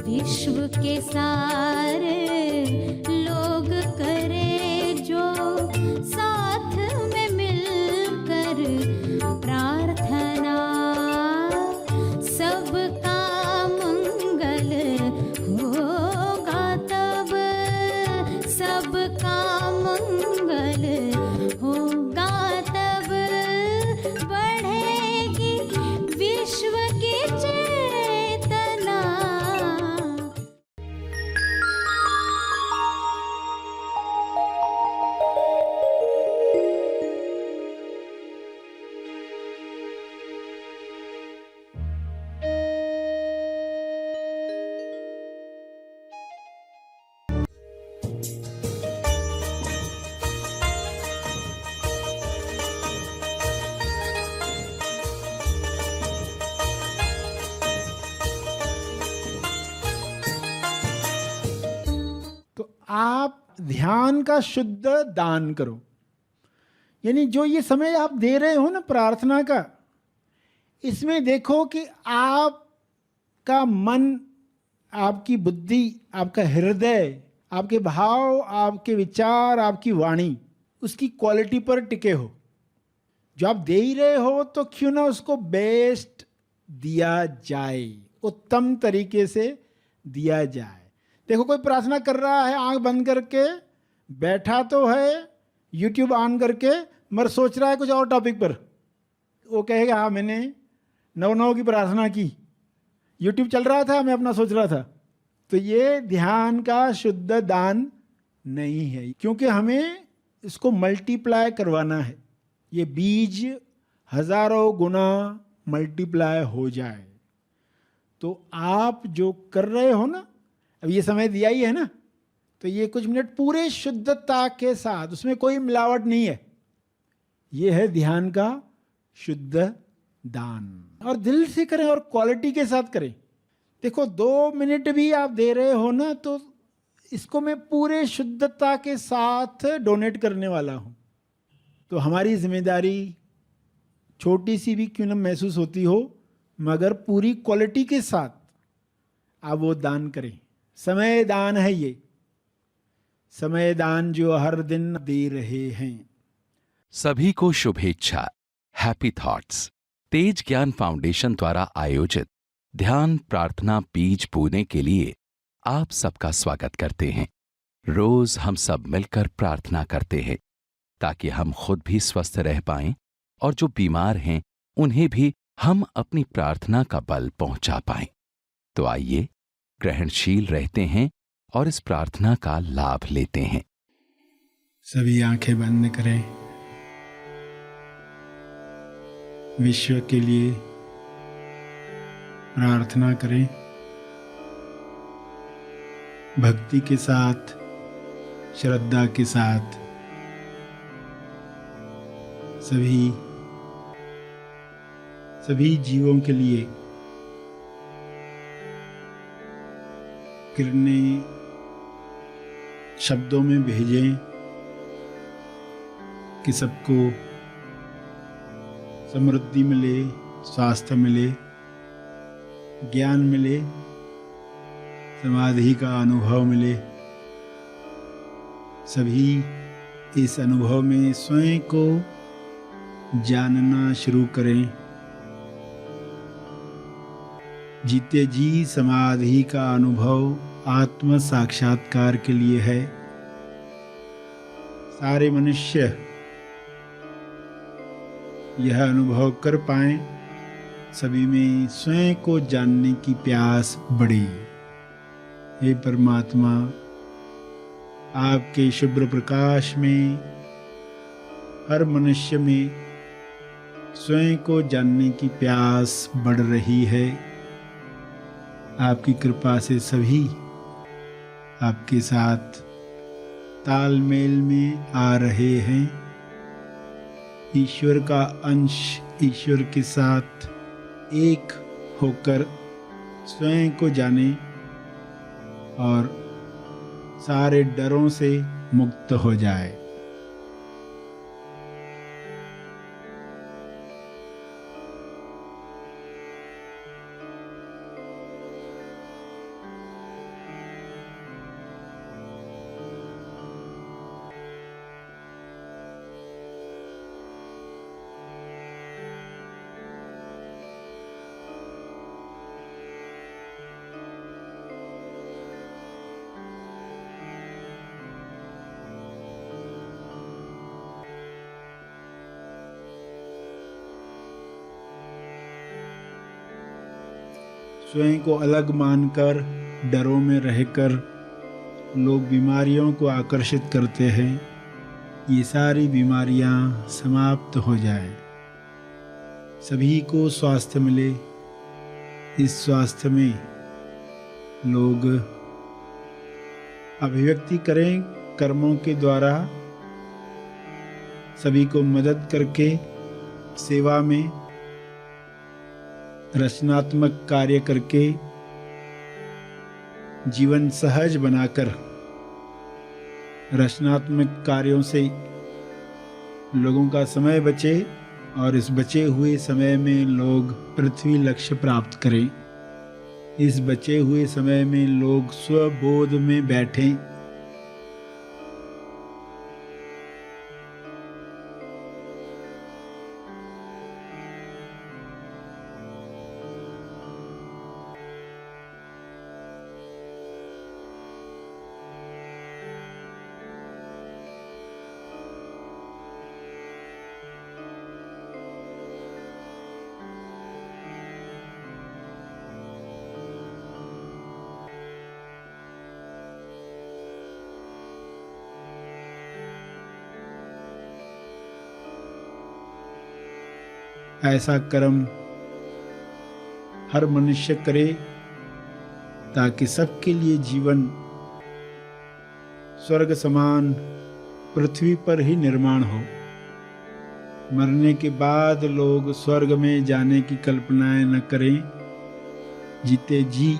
विश्व के सारे लोग करे जो साथ में मिलकर प्रार्थना, सबका मंगल होगा तब, सबका मंगल होगा तब, बढ़ेगी विश्व की चेतना। तो आप ध्यान का शुद्ध दान करो, यानी जो ये समय आप दे रहे हो ना प्रार्थना का, इसमें देखो कि आपका मन, आपकी बुद्धि, आपका हृदय, आपके भाव, आपके विचार, आपकी वाणी उसकी क्वालिटी पर टिके हो। जो आप दे ही रहे हो तो क्यों ना उसको बेस्ट दिया जाए, उत्तम तरीके से दिया जाए। देखो कोई प्रार्थना कर रहा है आंख बंद करके, बैठा तो है यूट्यूब ऑन करके, मगर सोच रहा है कुछ और टॉपिक पर। वो कहेगा हाँ मैंने 9 की प्रार्थना की, यूट्यूब चल रहा था, मैं अपना सोच रहा था। तो ये ध्यान का शुद्ध दान नहीं है, क्योंकि हमें इसको मल्टीप्लाई करवाना है, ये बीज हजारों गुना मल्टीप्लाई हो जाए। तो आप जो कर रहे हो ना, अब ये समय दिया ही है ना, तो ये कुछ मिनट पूरे शुद्धता के साथ, उसमें कोई मिलावट नहीं है, ये है ध्यान का शुद्ध दान। और दिल से करें और क्वालिटी के साथ करें। देखो 2 मिनट भी आप दे रहे हो ना, तो इसको मैं पूरे शुद्धता के साथ डोनेट करने वाला हूं। तो हमारी जिम्मेदारी छोटी सी भी क्यों न महसूस होती हो, मगर पूरी क्वालिटी के साथ आप वो दान करें। समय दान है ये, समय दान जो हर दिन दे रहे हैं। सभी को शुभेच्छा। हैप्पी थॉट्स तेज ज्ञान फाउंडेशन द्वारा आयोजित ध्यान प्रार्थना बीज बोने के लिए आप सबका स्वागत करते हैं। रोज हम सब मिलकर प्रार्थना करते हैं ताकि हम खुद भी स्वस्थ रह पाएं और जो बीमार हैं उन्हें भी हम अपनी प्रार्थना का बल पहुंचा पाएं। तो आइए ग्रहणशील रहते हैं और इस प्रार्थना का लाभ लेते हैं। सभी आंखें बंद करें। विश्व के लिए प्रार्थना करें, भक्ति के साथ, श्रद्धा के साथ। सभी जीवों के लिए किरणें शब्दों में भेजें कि सबको समृद्धि मिले, स्वास्थ्य मिले, ज्ञान मिले, समाधि का अनुभव मिले। सभी इस अनुभव में स्वयं को जानना शुरू करें। जीते जी समाधि का अनुभव आत्म साक्षात्कार के लिए है। सारे मनुष्य यह अनुभव कर पाएं, सभी में स्वयं को जानने की प्यास बढ़े। हे परमात्मा, आपके शुभ्र प्रकाश में हर मनुष्य में स्वयं को जानने की प्यास बढ़ रही है। आपकी कृपा से सभी आपके साथ तालमेल में आ रहे हैं। ईश्वर का अंश ईश्वर के साथ एक होकर स्वयं को जाने और सारे डरों से मुक्त हो जाए। स्वयं को अलग मानकर डरों में रहकर लोग बीमारियों को आकर्षित करते हैं, ये सारी बीमारियां समाप्त हो जाए, सभी को स्वास्थ्य मिले। इस स्वास्थ्य में लोग अभिव्यक्ति करें कर्मों के द्वारा, सभी को मदद करके सेवा में रचनात्मक कार्य करके जीवन सहज बनाकर रचनात्मक कार्यों से लोगों का समय बचे और इस बचे हुए समय में लोग पृथ्वी लक्ष्य प्राप्त करें। इस बचे हुए समय में लोग स्वबोध में बैठें, ऐसा कर्म हर मनुष्य करे ताकि सबके लिए जीवन स्वर्ग समान पृथ्वी पर ही निर्माण हो। मरने के बाद लोग स्वर्ग में जाने की कल्पनाएं न करें। जीते जी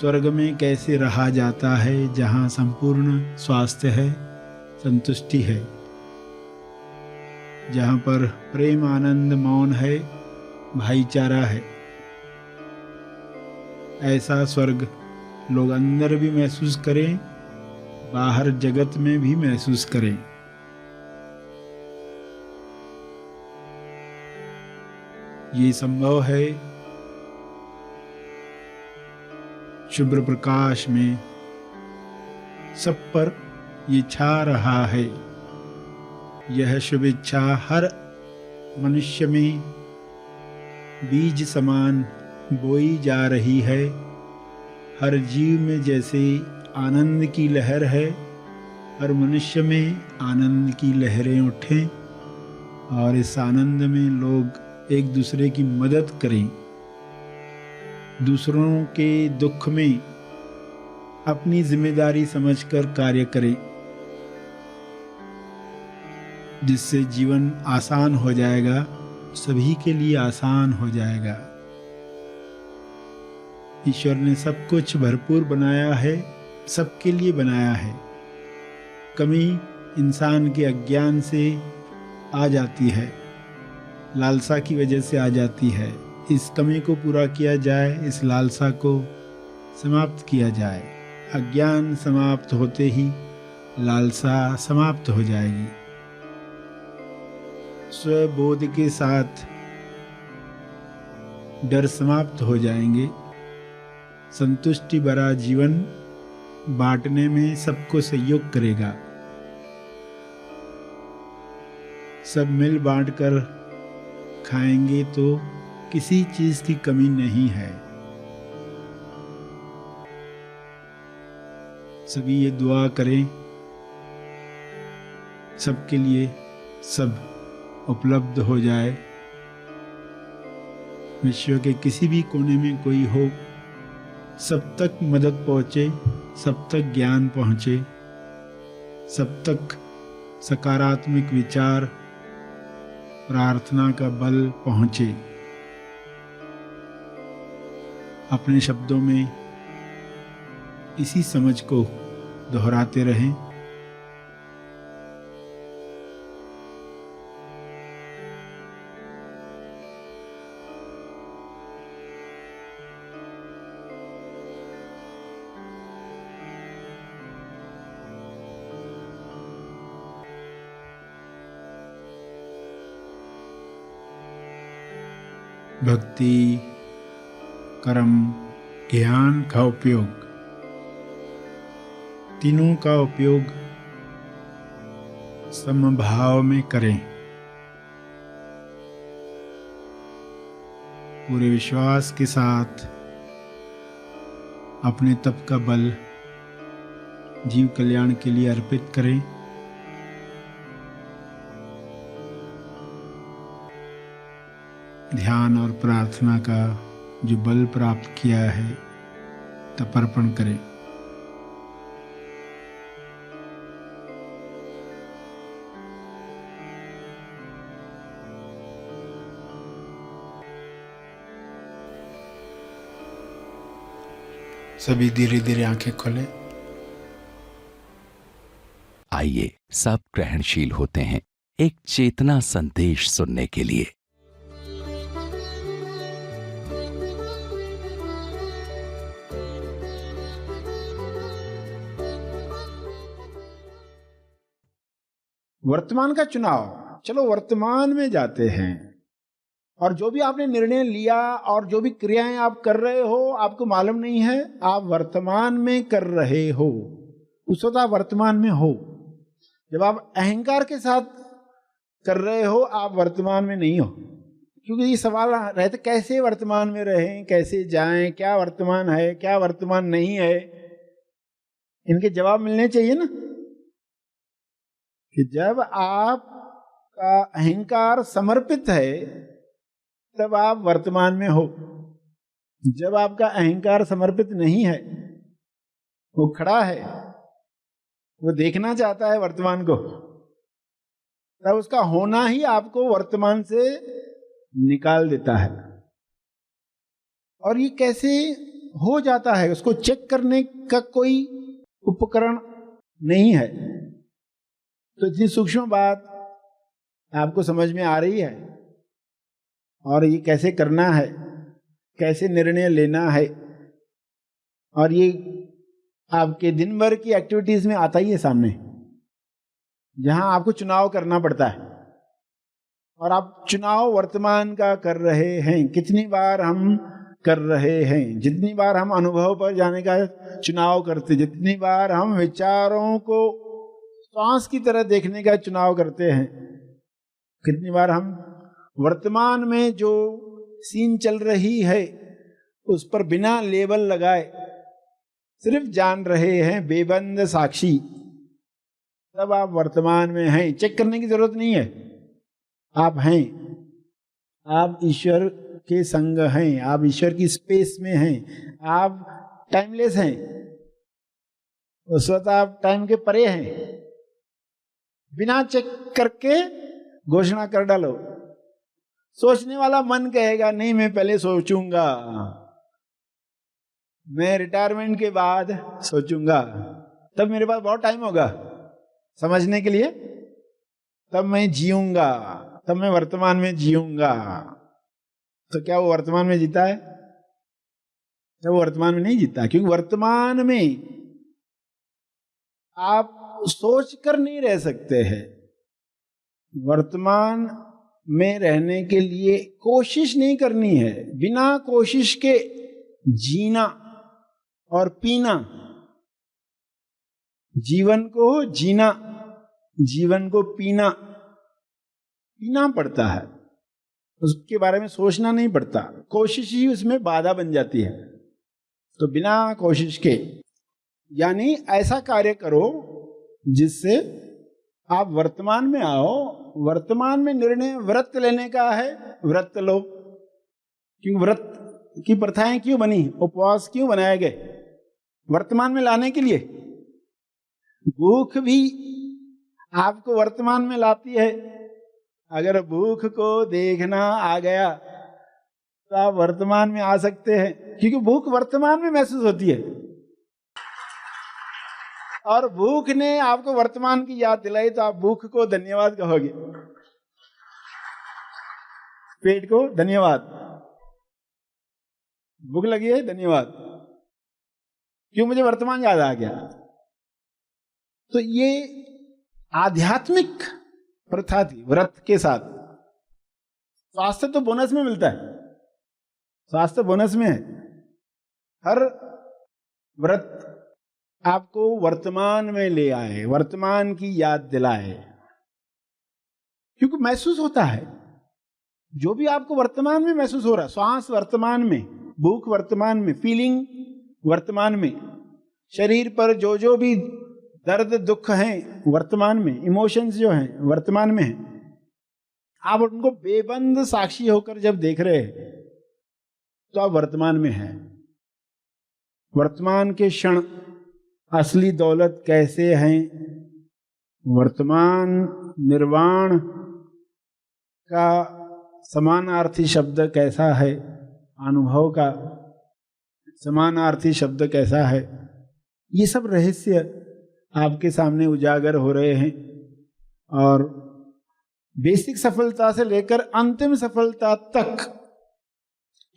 स्वर्ग में कैसे रहा जाता है, जहाँ संपूर्ण स्वास्थ्य है, संतुष्टि है, जहाँ पर प्रेम आनंद मौन है, भाईचारा है। ऐसा स्वर्ग लोग अंदर भी महसूस करें, बाहर जगत में भी महसूस करें। ये संभव है शुभ्र प्रकाश में, सब पर ये छा रहा है। यह शुभ इच्छा हर मनुष्य में बीज समान बोई जा रही है। हर जीव में जैसे आनंद की लहर है, हर मनुष्य में आनंद की लहरें उठें और इस आनंद में लोग एक दूसरे की मदद करें, दूसरों के दुख में अपनी जिम्मेदारी समझकर कार्य करें, जिससे जीवन आसान हो जाएगा, सभी के लिए आसान हो जाएगा। ईश्वर ने सब कुछ भरपूर बनाया है, सबके लिए बनाया है। कमी इंसान के अज्ञान से आ जाती है, लालसा की वजह से आ जाती है। इस कमी को पूरा किया जाए, इस लालसा को समाप्त किया जाए। अज्ञान समाप्त होते ही लालसा समाप्त हो जाएगी। स्वबोध के साथ डर समाप्त हो जाएंगे। संतुष्टि भरा जीवन बांटने में सबको सहयोग करेगा। सब मिल बांट कर खाएंगे तो किसी चीज की कमी नहीं है। सभी ये दुआ करें, सबके लिए सब उपलब्ध हो जाए। विश्व के किसी भी कोने में कोई हो, सब तक मदद पहुंचे, सब तक ज्ञान पहुंचे, सब तक सकारात्मक विचार, प्रार्थना का बल पहुंचे। अपने शब्दों में इसी समझ को दोहराते रहें। भक्ति, कर्म, ज्ञान का उपयोग, तीनों का उपयोग समभाव में करें। पूरे विश्वास के साथ अपने तप का बल जीव कल्याण के लिए अर्पित करें। ध्यान और प्रार्थना का जो बल प्राप्त किया है तप अर्पण करें। सभी धीरे धीरे आंखें खोलें। आइए सब ग्रहणशील होते हैं एक चेतना संदेश सुनने के लिए। वर्तमान का चुनाव, चलो वर्तमान में जाते हैं और जो भी आपने निर्णय लिया और जो भी क्रियाएं आप कर रहे हो आपको मालूम नहीं है, आप वर्तमान में कर रहे हो। उस वक्त आप वर्तमान में हो। जब आप अहंकार के साथ कर रहे हो आप वर्तमान में नहीं हो, क्योंकि ये सवाल रहते कैसे वर्तमान में रहें, कैसे जाएं, क्या वर्तमान है क्या वर्तमान नहीं है, इनके जवाब मिलने चाहिए ना। कि जब आपका अहंकार समर्पित है तब आप वर्तमान में हो। जब आपका अहंकार समर्पित नहीं है, वो खड़ा है, वो देखना चाहता है वर्तमान को, तब उसका होना ही आपको वर्तमान से निकाल देता है। और ये कैसे हो जाता है उसको चेक करने का कोई उपकरण नहीं है। तो इतनी सूक्ष्म बात आपको समझ में आ रही है और ये कैसे करना है, कैसे निर्णय लेना है, और ये आपके दिन भर की एक्टिविटीज में आता ही है सामने, जहां आपको चुनाव करना पड़ता है। और आप चुनाव वर्तमान का कर रहे हैं। कितनी बार हम कर रहे हैं, जितनी बार हम अनुभव पर जाने का चुनाव करते, जितनी बार हम विचारों को श्वास की तरह देखने का चुनाव करते हैं, कितनी बार हम वर्तमान में जो सीन चल रही है उस पर बिना लेबल लगाए सिर्फ जान रहे हैं, बेबंद साक्षी। तब आप वर्तमान में हैं, चेक करने की जरूरत नहीं है, आप हैं, आप ईश्वर के संग हैं, आप ईश्वर की स्पेस में हैं, आप टाइमलेस हैं, उस वक्त आप टाइम के परे हैं। बिना चेक करके घोषणा कर डालो। सोचने वाला मन कहेगा नहीं मैं पहले सोचूंगा, मैं रिटायरमेंट के बाद सोचूंगा, तब मेरे पास बहुत टाइम होगा समझने के लिए, तब मैं जीऊंगा, तब मैं वर्तमान में जीऊंगा। तो क्या वो वर्तमान में जीता है? क्या वो वर्तमान में नहीं जीता? क्योंकि वर्तमान में आप सोच कर नहीं रह सकते हैं। वर्तमान में रहने के लिए कोशिश नहीं करनी है। बिना कोशिश के जीना और पीना, जीवन को जीना, जीवन को पीना पड़ता है, उसके बारे में सोचना नहीं पड़ता। कोशिश ही उसमें बाधा बन जाती है। तो बिना कोशिश के, यानी ऐसा कार्य करो जिससे आप वर्तमान में आओ। वर्तमान में निर्णय व्रत लेने का है, व्रत लो। क्यों व्रत की प्रथाएं क्यों बनी, उपवास क्यों बनाए गए? वर्तमान में लाने के लिए। भूख भी आपको वर्तमान में लाती है। अगर भूख को देखना आ गया तो आप वर्तमान में आ सकते हैं, क्योंकि भूख वर्तमान में महसूस होती है। और भूख ने आपको वर्तमान की याद दिलाई तो आप भूख को धन्यवाद कहोगे, पेट को धन्यवाद। भूख लगी है, धन्यवाद, क्यों मुझे वर्तमान याद आ गया। तो ये आध्यात्मिक प्रथा थी व्रत के साथ। स्वास्थ्य तो बोनस में मिलता है, स्वास्थ्य बोनस में है। हर व्रत आपको वर्तमान में ले आए, वर्तमान की याद दिलाए, क्योंकि महसूस होता है जो भी आपको वर्तमान में महसूस हो रहा, श्वास वर्तमान में, भूख वर्तमान में, फीलिंग वर्तमान में, शरीर पर जो जो भी दर्द दुख हैं वर्तमान में, इमोशंस जो हैं वर्तमान में हैं, आप उनको बेबंद साक्षी होकर जब देख रहे हैं तो आप वर्तमान में हैं। वर्तमान के क्षण असली दौलत कैसे हैं, वर्तमान निर्वाण का समानार्थी शब्द कैसा है, अनुभव का समानार्थी शब्द कैसा है, ये सब रहस्य आपके सामने उजागर हो रहे हैं। और बेसिक सफलता से लेकर अंतिम सफलता तक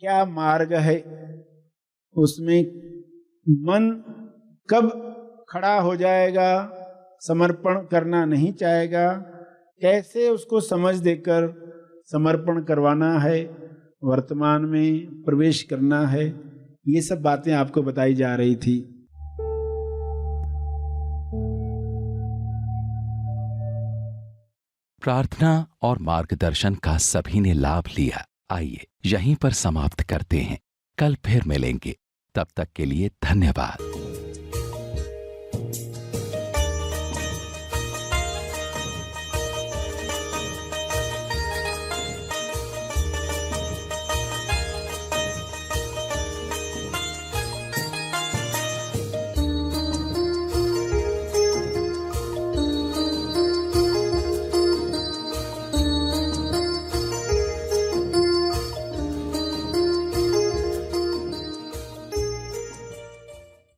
क्या मार्ग है, उसमें मन कब खड़ा हो जाएगा, समर्पण करना नहीं चाहेगा, कैसे उसको समझ देकर समर्पण करवाना है, वर्तमान में प्रवेश करना है, ये सब बातें आपको बताई जा रही थी। प्रार्थना और मार्गदर्शन का सभी ने लाभ लिया। आइए यहीं पर समाप्त करते हैं, कल फिर मिलेंगे, तब तक के लिए धन्यवाद।